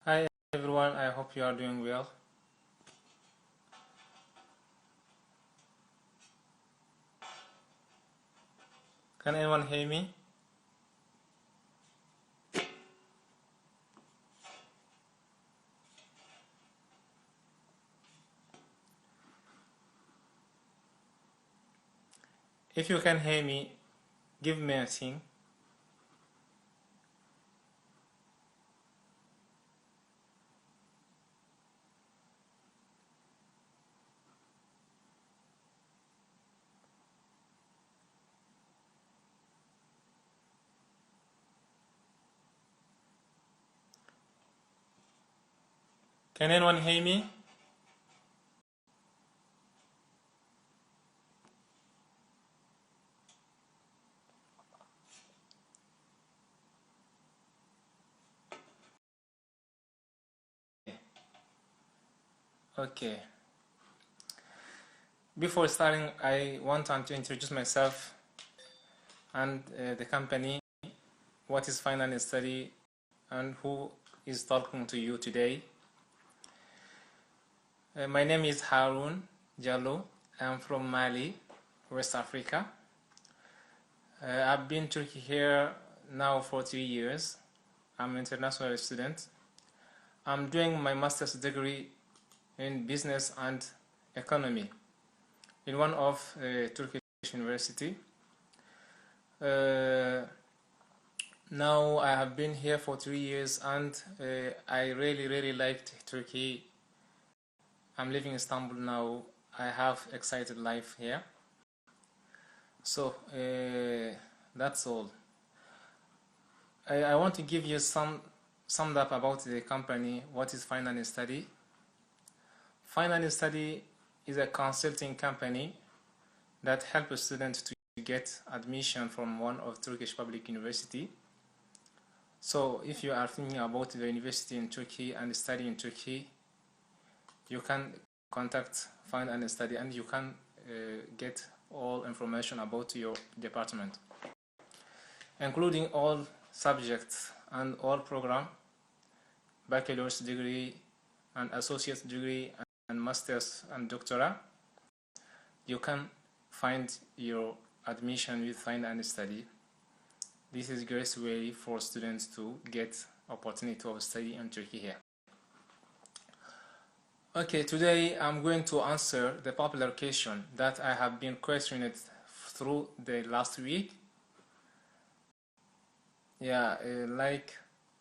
Hi everyone, I hope you are doing well. Can anyone hear me? If you can hear me, give me a thing. Can anyone hear me? Okay. Before starting, I want to introduce myself and the company, what is finance study, and who is talking to you today. My name is Harun Jallo. I'm from Mali, West Africa. I've been to here now for 3 years. I'm an international student. I'm doing my master's degree in business and economy in one of Turkish university. Now I have been here for 3 years and I really liked Turkey. I'm living in Istanbul now. I have excited life here. So that's all. I want to give you some summed up about the company. What is Finance Study? Finance Study is a consulting company that helps students to get admission from one of Turkish public university. So if you are thinking about the university in Turkey and study in Turkey, you can contact Finance Study and you can get all information about your department, including all subjects and all program, bachelor's degree and associate's degree and master's and doctorate. You can find your admission with Finance Study. This is a great way for students to get opportunity of study in Turkey here. Okay, today I'm going to answer the popular question that I have been questioned through the last week. Yeah, like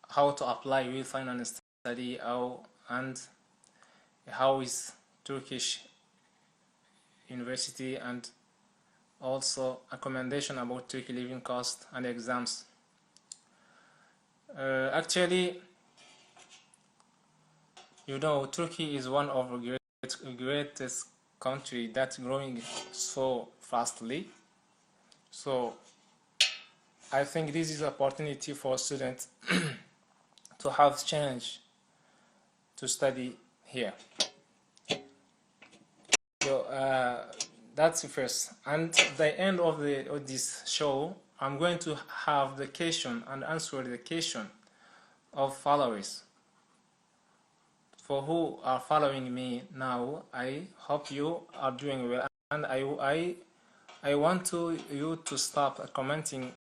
how to apply with Finance Study, and how is Turkish university, and also accommodation about Turkey living cost and exams. Actually, Turkey is one of the greatest country that's growing so fastly. So I think this is an opportunity for students to have change to study here. So that's the first. And the end of this show, I'm going to have the question and answer the question of followers. For who are following me now, I hope you are doing well, and I want you to stop commenting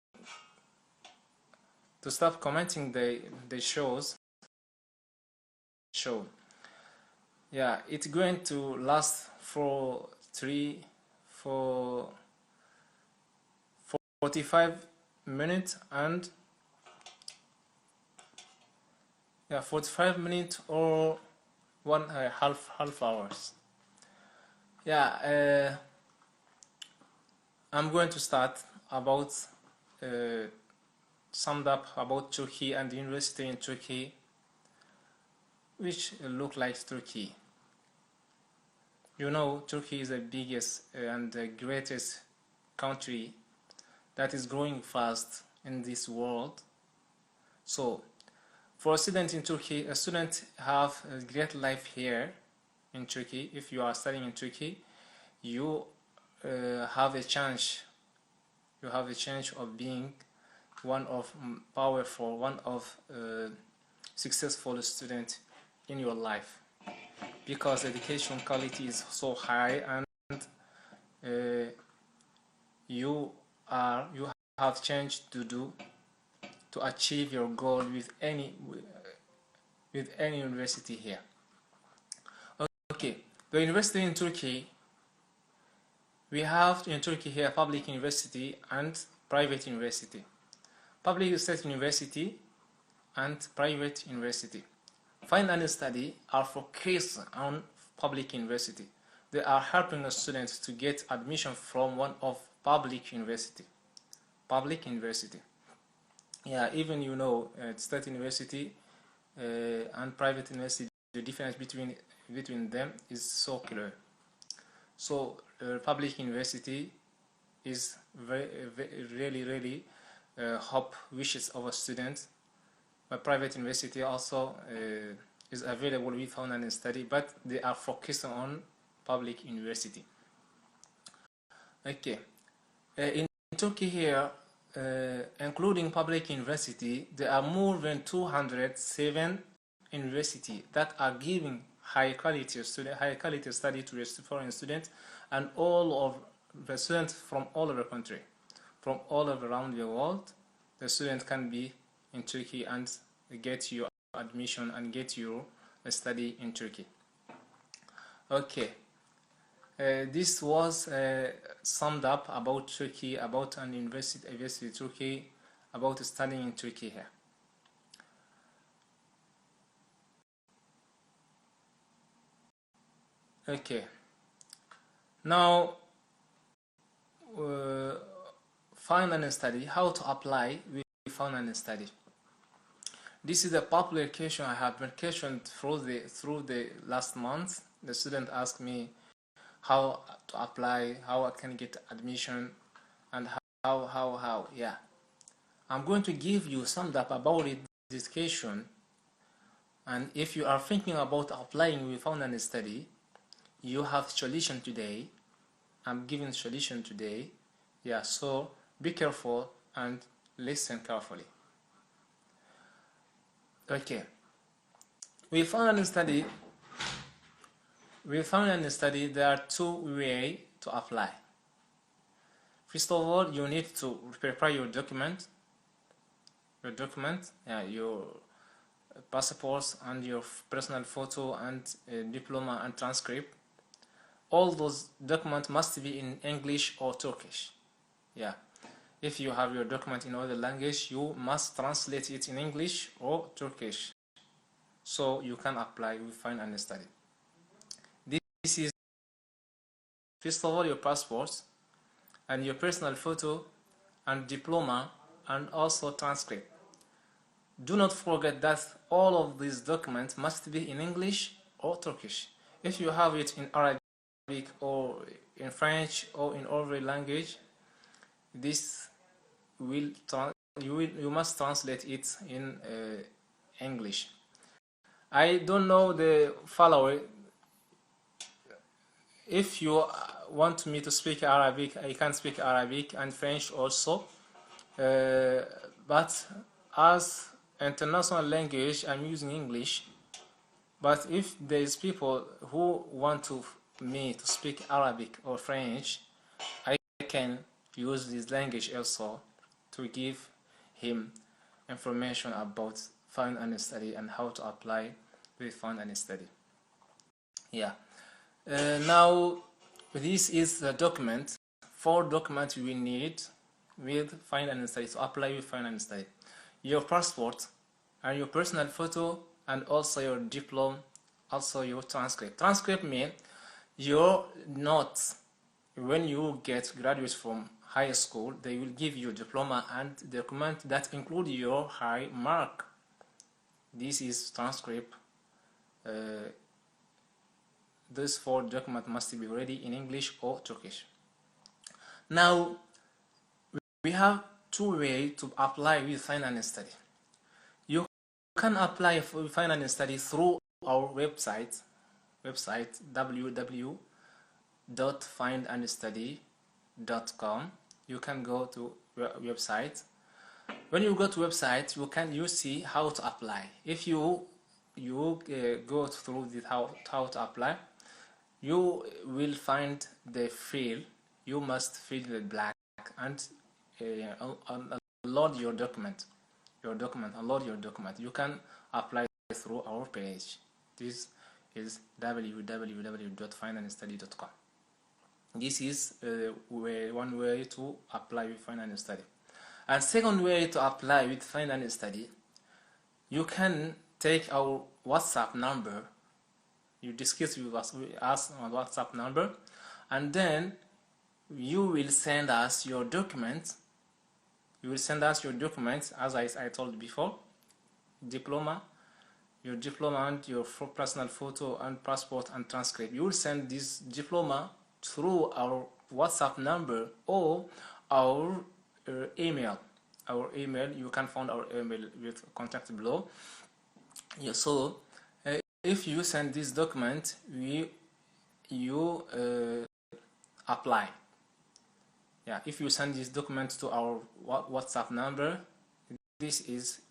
the show. Yeah, it's going to last for 45 minutes, and 45 minutes or one half hours. Yeah, I'm going to start about summed up about Turkey and the university in Turkey, which look like Turkey. Turkey is the biggest and the greatest country that is growing fast in this world. So for a student in Turkey, a student have a great life here in Turkey. If you are studying in Turkey, you have a chance. You have a chance of being one of powerful, one of successful student in your life, because education quality is so high, and you have changed to do to achieve your goal with any university here. Okay, the university in Turkey, we have in Turkey here public university and private university. Public state university and private university. Fine and study are focused on public university. They are helping the students to get admission from one of public university. Public university. Yeah, even you know, state university and private university, the difference between them is so clear. So public university is really hope wishes of a student. But private university also is available with online study, but they are focused on public university. Okay, in Turkey here, including public university, there are more than 207 universities that are giving high quality study to foreign students, and all of the students from all over the country, from all around the world. The student can be in Turkey and get your admission and get your study in Turkey. Okay, this was summed up about Turkey, about an university Turkey, about studying in Turkey here. Okay, now find and study, how to apply with find and study. This is a popular question I have been questioned through the last month. The student asked me how to apply, how I can get admission, and how. Yeah, I'm going to give you summed up about it, this question. And if you are thinking about applying with found and study, you have solution today. I'm giving solution today. Yeah, so be careful and listen carefully. Okay, we found and study there are two ways to apply. First of all, you need to prepare your document, your passports and your personal photo and diploma and transcript. All those documents must be in English or Turkish. Yeah, if you have your document in other language, you must translate it in English or Turkish, so you can apply with find and study. This is first of all your passport and your personal photo and diploma and also transcript. Do not forget that all of these documents must be in English or Turkish. If you have it in Arabic or in French or in other language, this will you must translate it in English. I don't know the follower. If you want me to speak Arabic, I can speak Arabic and French also, but as international language I'm using English. But if there is people who want me to speak Arabic or French, I can use this language also to give him information about find and study and how to apply with find and study. Yeah. Now this is the document. 4 documents we need with find and study to apply with find and study: your passport and your personal photo and also your diploma, also your transcript. Transcript means your notes. When you graduate from high school, they will give you diploma and document that include your high mark. This is transcript. These 4 documents must be ready in English or Turkish. Now we have 2 ways to apply with find and study. You can apply for find and study through our website www.findandstudy.com. You can go to website. When you go to website, you see how to apply. If you go through this how to apply, you will find the field. You must fill the blank and upload your document. Upload your document. You can apply through our page. This is www.finandstudy.com. This is one way to apply with Find and Study. And second way to apply with Find and Study, you can take our WhatsApp number. You discuss with us on WhatsApp number, and then you will send us your documents. You will send us your documents, as I told before, diploma, your diploma and your personal photo and passport and transcript. You will send this diploma through our WhatsApp number or our email. Our email, you can find our email with contact below. Yeah, so if you send this document, you apply. Yeah, if you send this document to our WhatsApp number, this is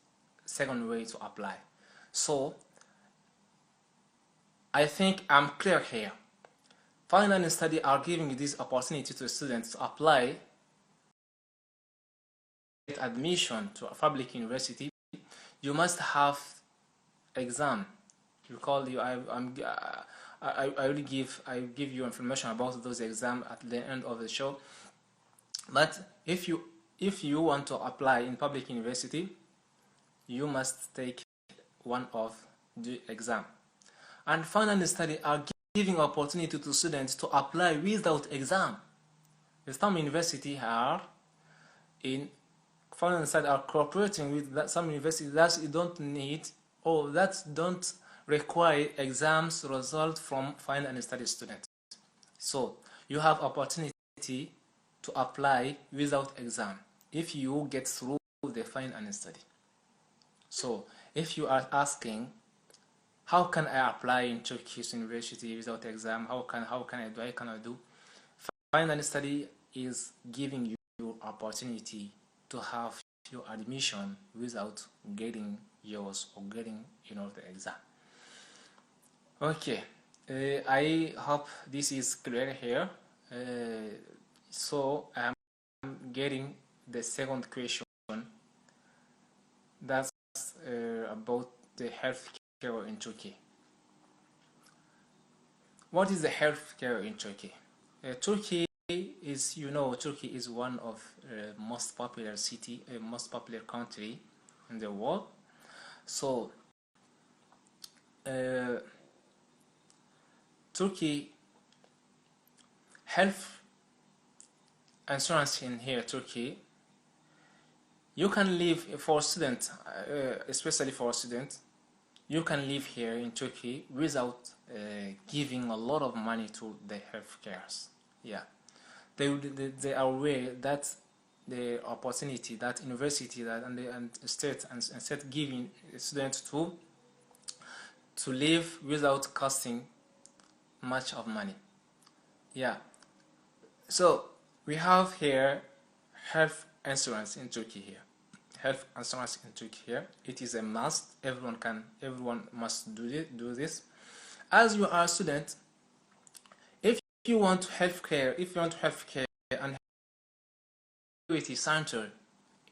second way to apply. So I think I'm clear here. Find and Study are giving this opportunity to students to apply admission to a public university. You must have exam. Recall you. I will give you information about those exams at the end of the show. But if you want to apply in public university, you must take one of the exam. And Find and Study are giving opportunity to students to apply without exam. Some universities are in Find and Study are cooperating with some universities that you don't need or that don't require exams result from Find and Study students. So you have opportunity to apply without exam if you get through the Find and Study. So if you are asking, how can I apply in Turkish university without exam? How can I do? Find and Study is giving you opportunity to have your admission without getting yours or getting the exam. Okay, I hope this is clear here. So I'm getting the second question. That's about the healthcare in Turkey. What is the healthcare in Turkey? Turkey is, Turkey is one of most popular country in the world. So Turkey health insurance in here, Turkey, you can live for students, especially for students. You can live here in Turkey without giving a lot of money to the health cares. Yeah, they are aware that the opportunity that university and state giving students to live without costing much of money. Yeah, so we have here health insurance in Turkey here. Health insurance in Turkey here. It is a must. Everyone must do this. As you are a student, if you want healthcare and security center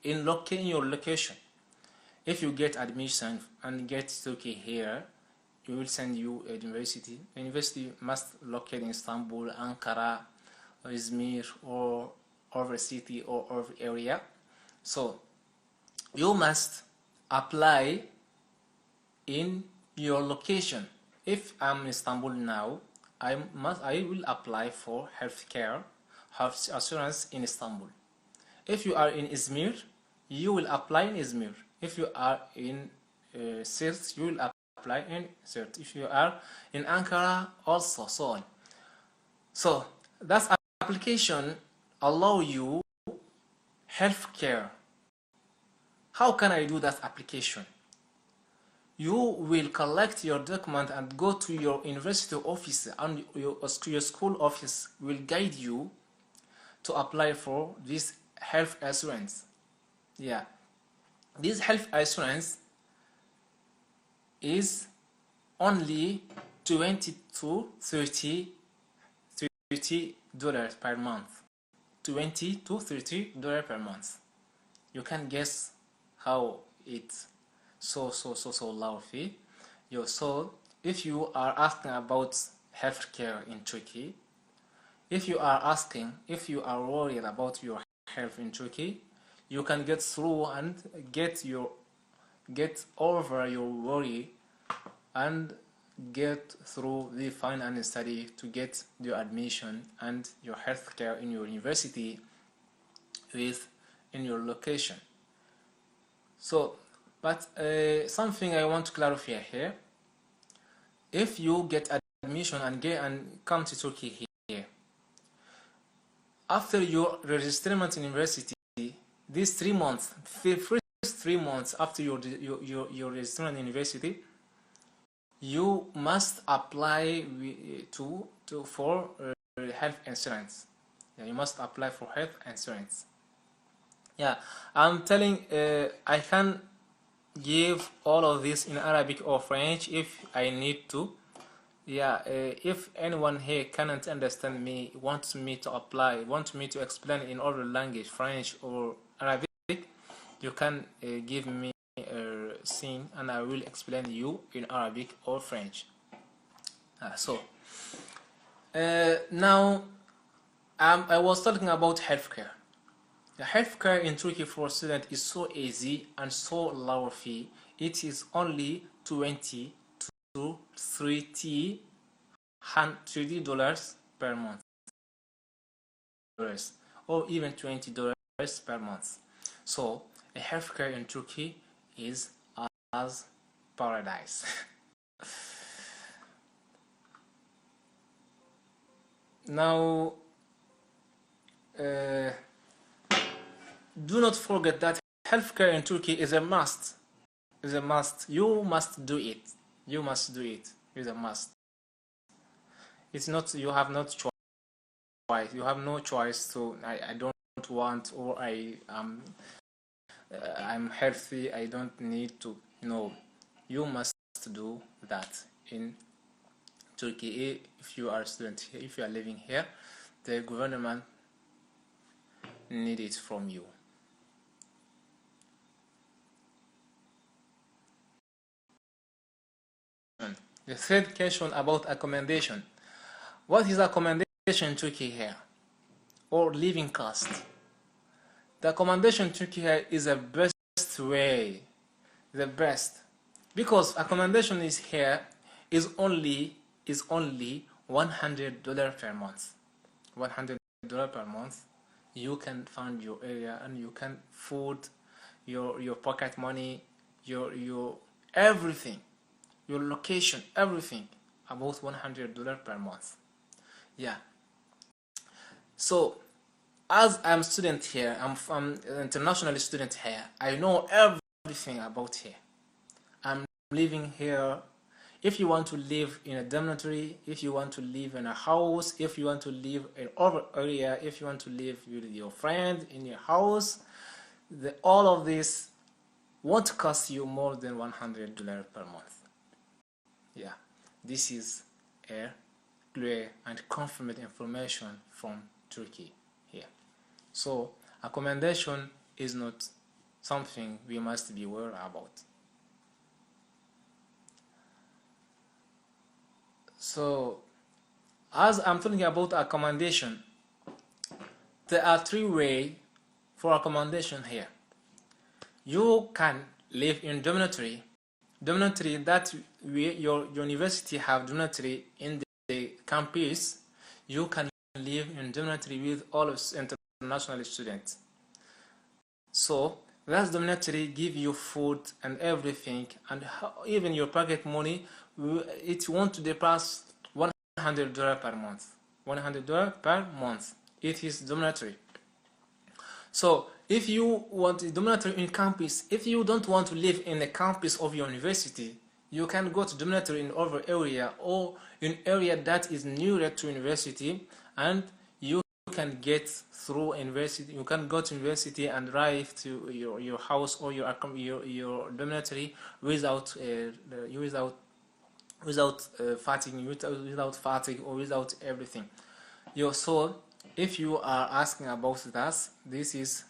in your location, if you get admission and get Turkey here, we will send you a university. The university must locate in Istanbul, Ankara, Izmir, or over city or over area. So you must apply in your location. If I'm in Istanbul now, I will apply for health insurance in Istanbul. If you are in Izmir, you will apply in Izmir. If you are in Sirt, you will apply in Sirt. If you are in Ankara, also, so on. So that application allow you healthcare. How can I do that application? You will collect your document and go to your university office, and your school office will guide you to apply for this health insurance. Yeah, This health insurance is only 20 to 30 $30 per month. 20 to $30 per month. You can guess how it's so low fee. So if you are asking about healthcare in Turkey, if you are worried about your health in Turkey, you can get through and get over your worry and get through the fine and study to get your admission and your healthcare in your university in your location. So, but something I want to clarify here: if you get admission and come to Turkey here, after your registration in university, these 3 months, the first 3 months after your registration in university, you must apply for health insurance. Yeah, you must apply for health insurance. Yeah, I'm telling, I can give all of this in Arabic or French if I need to. Yeah, if anyone here cannot understand me, wants me to explain in other language, French or Arabic, you can give me a scene and I will explain to you in Arabic or French. Now I was talking about healthcare. The healthcare in Turkey for students is so easy and so low fee. It is only 20 to $30 per month, or even $20 per month. So a healthcare in Turkey is as paradise. Now, do not forget that healthcare in Turkey is a must. You must do it. It's a must. It's not, you have no choice. You have no choice to, I don't want, or I'm healthy, I don't need to. No, you must do that in Turkey. If you are a student here, if you are living here, the government needs it from you. The third question about accommodation. What is accommodation in Turkey here, or living cost? The accommodation in Turkey here is the best way, because accommodation is only $100 per month. $100 per month. You can find your area and you can food, your pocket money, your everything, your location, everything, about $100 per month. Yeah. So as I'm a student here, I'm an international student here, I know everything about here. I'm living here. If you want to live in a dormitory, if you want to live in a house, if you want to live in other area, if you want to live with your friend in your house, all of this won't cost you more than $100 per month. Yeah, this is a clear and confirmed information from Turkey here. So accommodation is not something we must be worried about. So as I'm talking about accommodation, there are 3 ways for accommodation here. You can live in dormitory that your university have dormitory in the campus. You can live in dormitory with all of international students. So that dormitory give you food and everything, and even your pocket money. It won't depass $100 per month. $100 per month. It is dormitory. So if you want a dormitory in campus, if you don't want to live in the campus of your university, you can go to dormitory in other area or in area that is nearer to university, and you can get through university. You can go to university and drive to your house or your dormitory without without fatigue or without everything. So if you are asking about that, this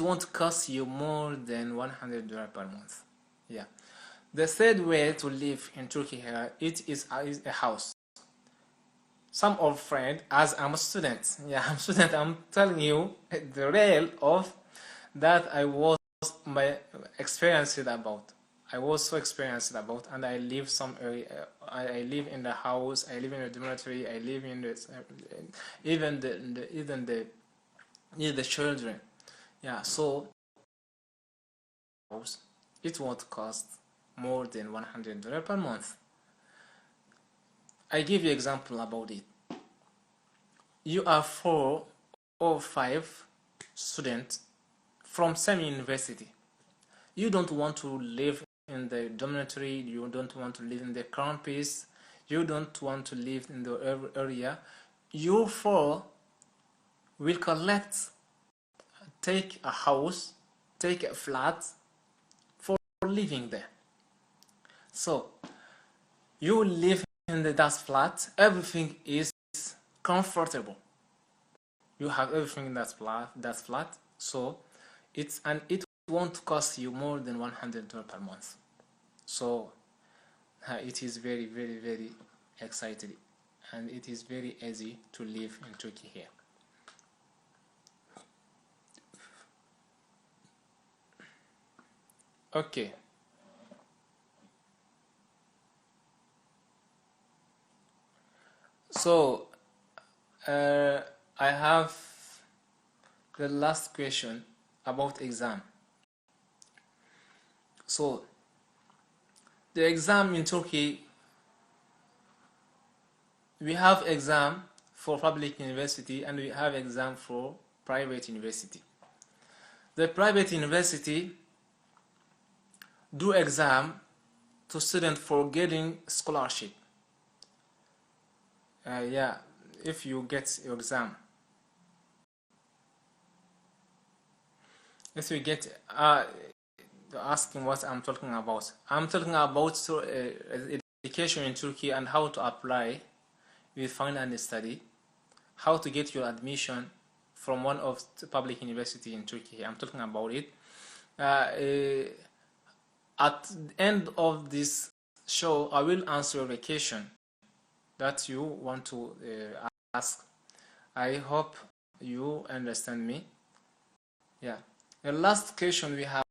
won't cost you more than $100 per month. Yeah. The third way to live in Turkey here, it is a house. Some old friend, as I'm a student, I'm a student, I'm telling you the real of that I was my experienced about. I was so experienced about, and I live some area. I live in the house. I live in a dormitory. I live in the even the children. Yeah, so it won't cost more than $100 per month. I give you example about it. You are 4 or 5 students from same university. You don't want to live in the dormitory, you don't want to live in the campus, you don't want to live in the area. You 4 will take a house, take a flat for living there. So you live in that flat, everything is comfortable. You have everything in that flat, so it won't cost you more than $100 per month. So it is very, very, very exciting, and it is very easy to live in Turkey here. Okay. So I have the last question about exam. So the exam in Turkey, we have exam for public university and we have exam for private university. The private university do exam to students for getting scholarship. Yeah, if you get your exam, if you get asking what I'm talking about. I'm talking about education in Turkey and how to apply with find and study, how to get your admission from one of the public university in Turkey. I'm talking about it. At the end of this show, I will answer your question that you want to ask. I hope you understand me. Yeah. The last question we have,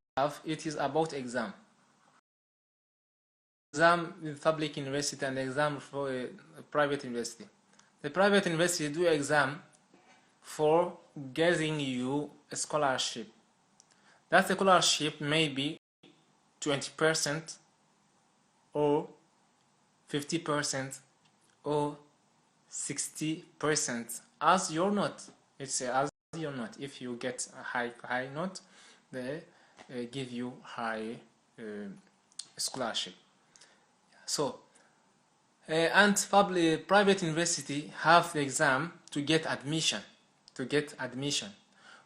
it is about exam. Exam with public university and exam for a private university. The private university do exam for getting you a scholarship. That scholarship may be 20% or 50% or 60% as your note. It's as your note. If you get a high note, they give you high scholarship. So and private university have the exam to get admission.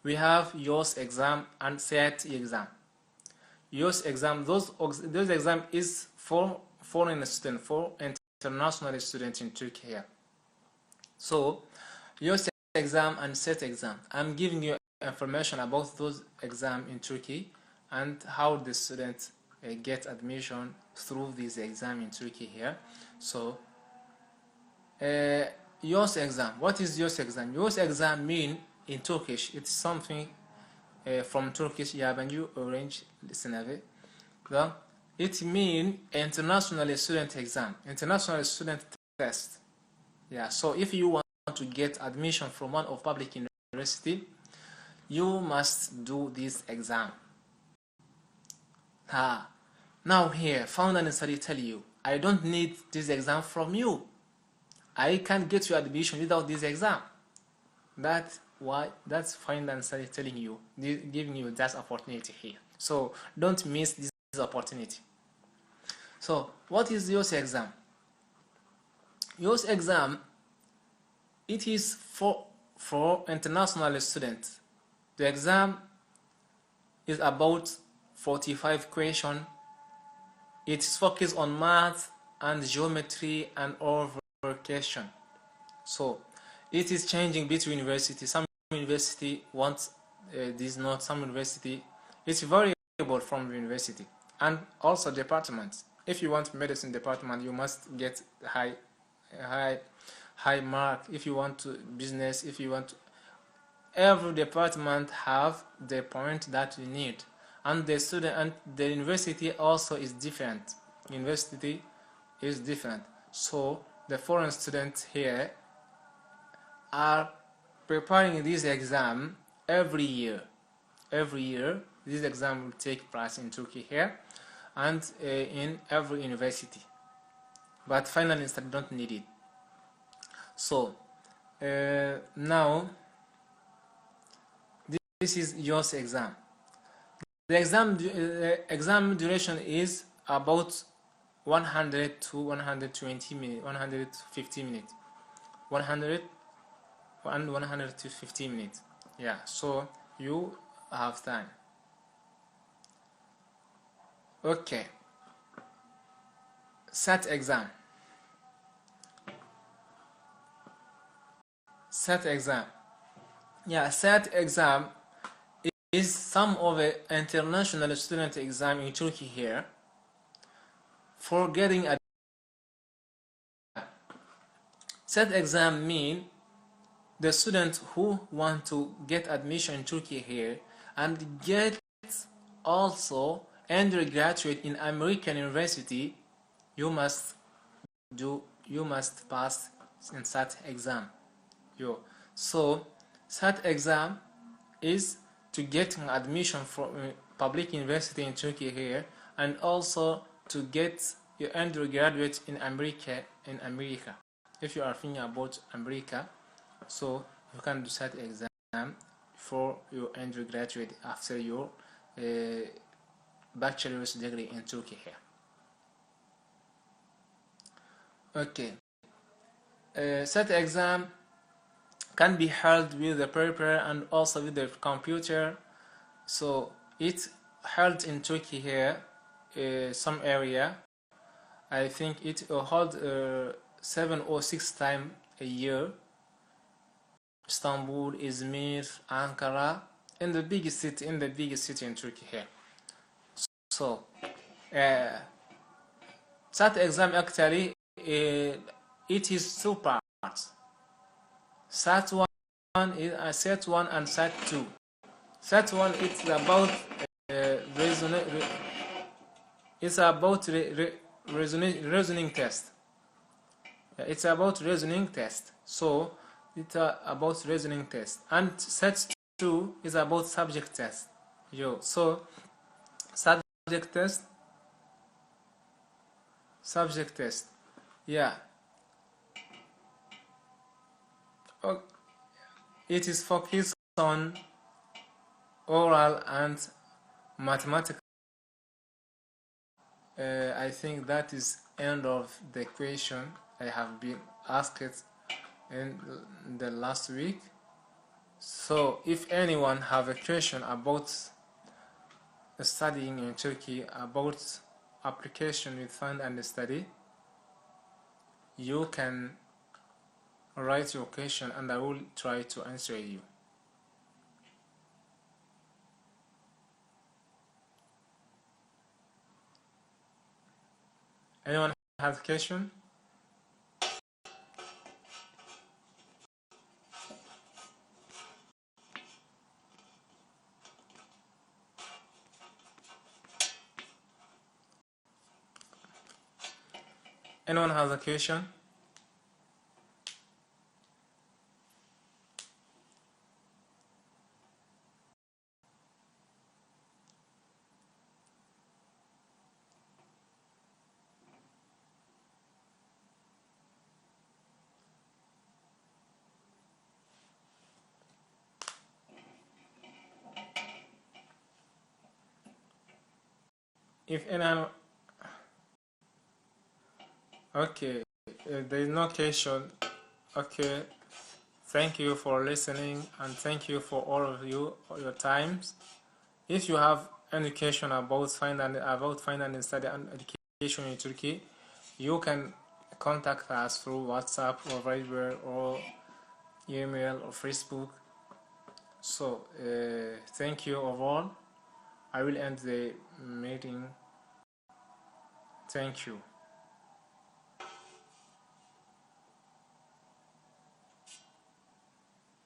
We have YOS exam and SAT exam. YOS exam, those exam is for foreign student, for international students in Turkey here. So YOS exam and SAT exam, I'm giving you information about those exams in Turkey and how the students get admission through this exam in Turkey here. So YOS exam, what is YOS exam? YOS exam mean in Turkish, it's something from Turkish yabancı öğrenci sınavı. It mean international student exam, international student test. Yeah, so if you want to get admission from one of public university, you must do this exam. Now here, Found and Study tell you, I don't need this exam from you. I can get your admission without this exam. That's Find and Study telling you, giving you that opportunity here. So don't miss this opportunity. So what is YOS exam? YOS exam, it is for international students. The exam is about 45 questions. It is focused on math and geometry and all question. So it is changing between universities. Some university wants this note, some university it's variable from university and also departments. If you want medicine department, you must get high mark. If you want to business, if you want to, every department have the point that you need, and the student and the university also is different. University is different. So the foreign students here are preparing this exam every year. Every year, this exam will take place in Turkey here and in every university. But finalists don't need it. So now this is your exam. The exam duration is about 100 to 120 minutes, 150 minutes, 100 and 150 minutes. Yeah, so you have time. Okay. SAT exam. SAT exam. Yeah, SAT exam is some of the international student exam in Turkey here for getting a SAT exam mean the students who want to get admission in Turkey here and get also undergraduate in American university, you must pass in SAT exam. So SAT exam is to get an admission for public university in Turkey here and also to get your undergraduate in America. If you are thinking about America, so you can do SAT exam for your undergraduate after your bachelor's degree in Turkey here. Okay. SAT exam can be held with the paper and also with the computer. So it's held in Turkey here, some area. I think it hold 7 or 6 times a year. Istanbul, Izmir, Ankara, in the biggest city in Turkey here. So SAT exam actually it is 2 parts. SAT 1 is SAT 1 and SAT 2. SAT 1 it's about reasoning test. It's about reasoning test. So it's about reasoning test. And SAT 2 is about subject test. So subject test. Yeah. Okay. It is focused on oral and mathematical. I think that is end of the question I have been asked in the last week. So if anyone have a question about studying in Turkey, about application with fund and study, you can write your question and I will try to answer you. Anyone have a question? Anyone has a question? If anyone, okay, there is no question. Okay, Thank you for listening, and thank you for all of you for your times. If you have any question about finding and study and education in Turkey, you can contact us through WhatsApp or Viber or email or Facebook. So thank you all. I will end the meeting. Thank you.